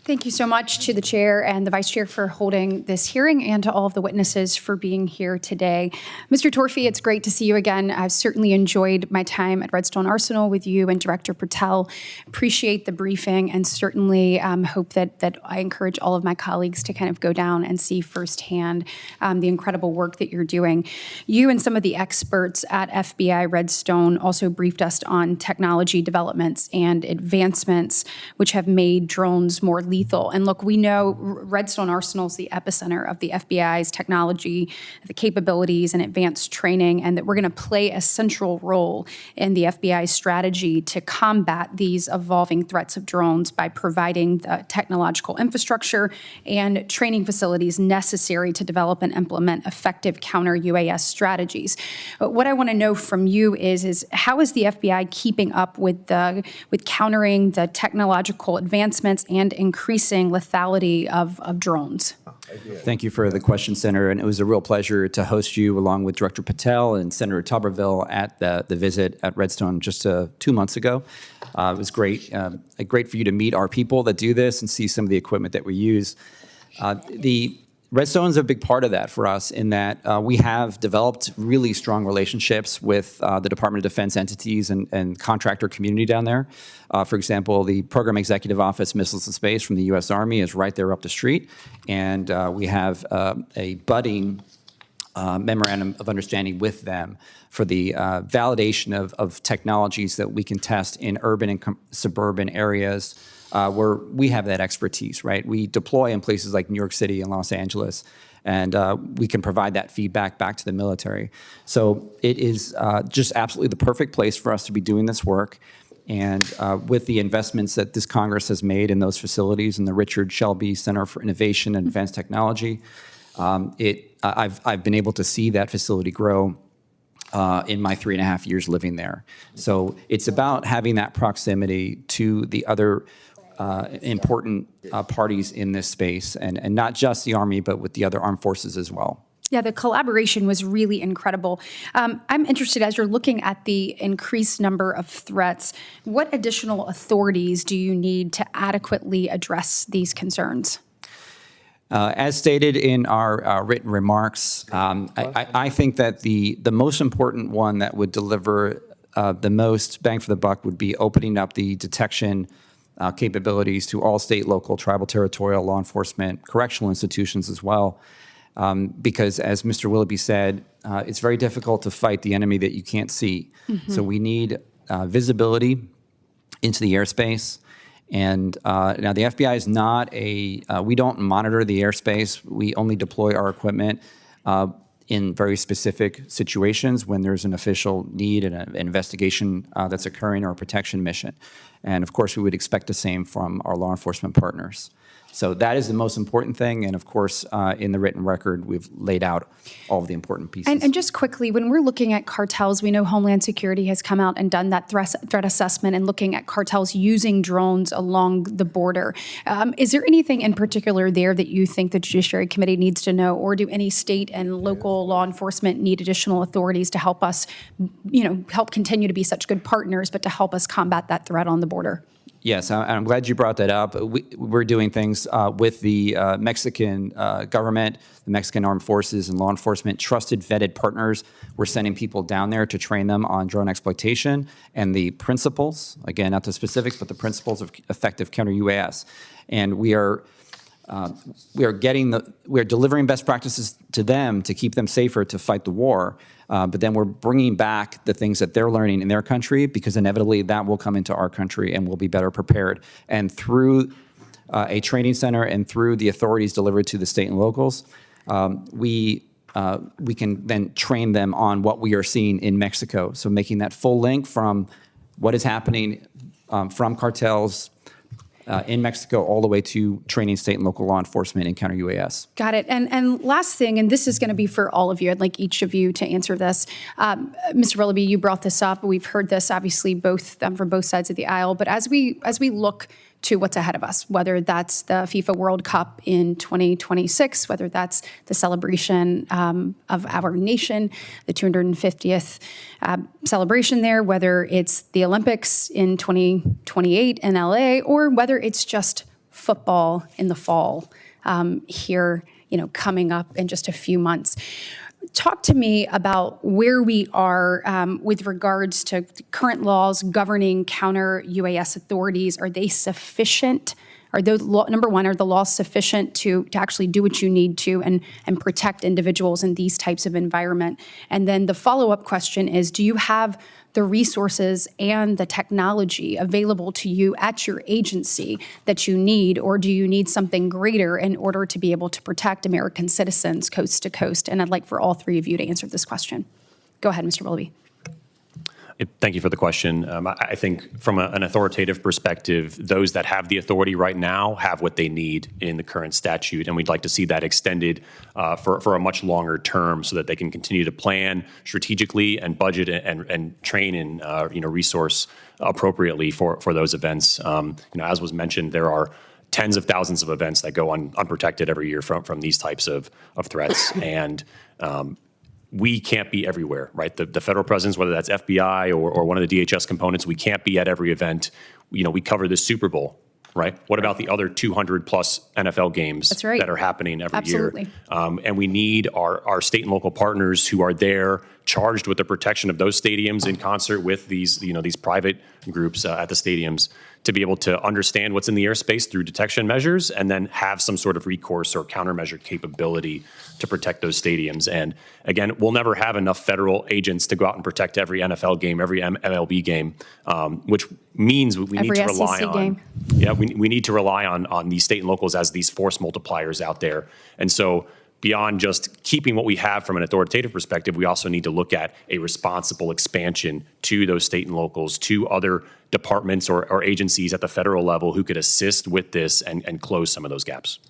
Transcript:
Thank you so much to the chair and the vice chair for holding this hearing, and to all of the witnesses for being here today. Mr. Torfey, it's great to see you again. I've certainly enjoyed my time at Redstone Arsenal with you and Director Patel. Appreciate the briefing, and certainly hope that I encourage all of my colleagues to kind of go down and see firsthand the incredible work that you're doing. You and some of the experts at FBI Redstone also briefed us on technology developments and advancements which have made drones more lethal. And look, we know Redstone Arsenal is the epicenter of the FBI's technology, the capabilities and advanced training, and that we're going to play a central role in the FBI's strategy to combat these evolving threats of drones by providing the technological infrastructure and training facilities necessary to develop and implement effective counter-UAS strategies. But what I want to know from you is how is the FBI keeping up with countering the technological advancements and increasing lethality of drones? Thank you for the question, Senator. And it was a real pleasure to host you along with Director Patel and Senator Tuberville at the visit at Redstone just 2 months ago. It was great for you to meet our people that do this and see some of the equipment that we use. The Redstone is a big part of that for us in that we have developed really strong relationships with the Department of Defense entities and contractor community down there. For example, the Program Executive Office Missiles and Space from the U.S. Army is right there up the street, and we have a budding memorandum of understanding with them for the validation of technologies that we can test in urban and suburban areas where we have that expertise, right? We deploy in places like New York City and Los Angeles, and we can provide that feedback back to the military. So it is just absolutely the perfect place for us to be doing this work. And with the investments that this Congress has made in those facilities and the Richard Shelby Center for Innovation and Advanced Technology, I've been able to see that facility grow in my 3.5 years living there. So it's about having that proximity to the other important parties in this space, and not just the Army, but with the other armed forces as well. Yeah, the collaboration was really incredible. I'm interested, as you're looking at the increased number of threats, what additional authorities do you need to adequately address these concerns? As stated in our written remarks, I think that the most important one that would deliver the most bang for the buck would be opening up the detection capabilities to all state, local, tribal, territorial, law enforcement, correctional institutions as well. Because as Mr. Willoughby said, it's very difficult to fight the enemy that you can't see. Mm-hmm. So we need visibility into the airspace. And now the FBI is not we don't monitor the airspace. We only deploy our equipment in very specific situations when there's an official need and an investigation that's occurring or a protection mission. And of course, we would expect the same from our law enforcement partners. So that is the most important thing. And of course, in the written record, we've laid out all of the important pieces. And just quickly, when we're looking at cartels, we know Homeland Security has come out and done that threat assessment and looking at cartels using drones along the border. Is there anything in particular there that you think the Judiciary Committee needs to know, or do any state and local law enforcement need additional authorities to help us, help continue to be such good partners, but to help us combat that threat on the border? Yes, I'm glad you brought that up. We're doing things with the Mexican government, the Mexican armed forces and law enforcement, trusted, vetted partners. We're sending people down there to train them on drone exploitation and the principles, again, not the specifics, but the principles of effective counter-UAS. And we are delivering best practices to them to keep them safer to fight the war. But then we're bringing back the things that they're learning in their country, because inevitably that will come into our country and we'll be better prepared. And through a training center and through the authorities delivered to the state and locals, we can then train them on what we are seeing in Mexico. So making that full link from what is happening from cartels in Mexico all the way to training state and local law enforcement in counter-UAS. Got it. And last thing, and this is going to be for all of you, I'd like each of you to answer this. Mr. Willoughby, you brought this up. We've heard this obviously from both sides of the aisle. But as we look to what's ahead of us, whether that's the FIFA World Cup in 2026, whether that's the celebration of our nation, the 250th celebration there, whether it's the Olympics in 2028 in LA, or whether it's just football in the fall here, coming up in just a few months. Talk to me about where we are with regards to current laws governing counter UAS authorities. Are they sufficient? Number one, are the laws sufficient to actually do what you need to and protect individuals in these types of environment? And then the follow-up question is, do you have the resources and the technology available to you at your agency that you need, or do you need something greater in order to be able to protect American citizens coast to coast? And I'd like for all three of you to answer this question. Go ahead, Mr. Willoughby. Thank you for the question. I think from an authoritative perspective, those that have the authority right now have what they need in the current statute, and we'd like to see that extended for a much longer term so that they can continue to plan strategically and budget and train and resource appropriately for those events. As was mentioned, there are tens of thousands of events that go unprotected every year from these types of threats, and we can't be everywhere, right? The federal presence, whether that's FBI or one of the DHS components, we can't be at every event. We cover the Super Bowl, right? What about the other 200 plus NFL games that are happening every Absolutely. year? And we need our state and local partners who are there charged with the protection of those stadiums in concert with these private groups at the stadiums to be able to understand what's in the airspace through detection measures and then have some sort of recourse or countermeasure capability to protect those stadiums. And again, we'll never have enough federal agents to go out and protect every NFL game, every MLB game, which means we need to rely on. Game. Yeah, we need to rely on these state and locals as these force multipliers out there. And so beyond just keeping what we have from an authoritative perspective, we also need to look at a responsible expansion to those state and locals, to other departments or agencies at the federal level who could assist with this and close some of those gaps.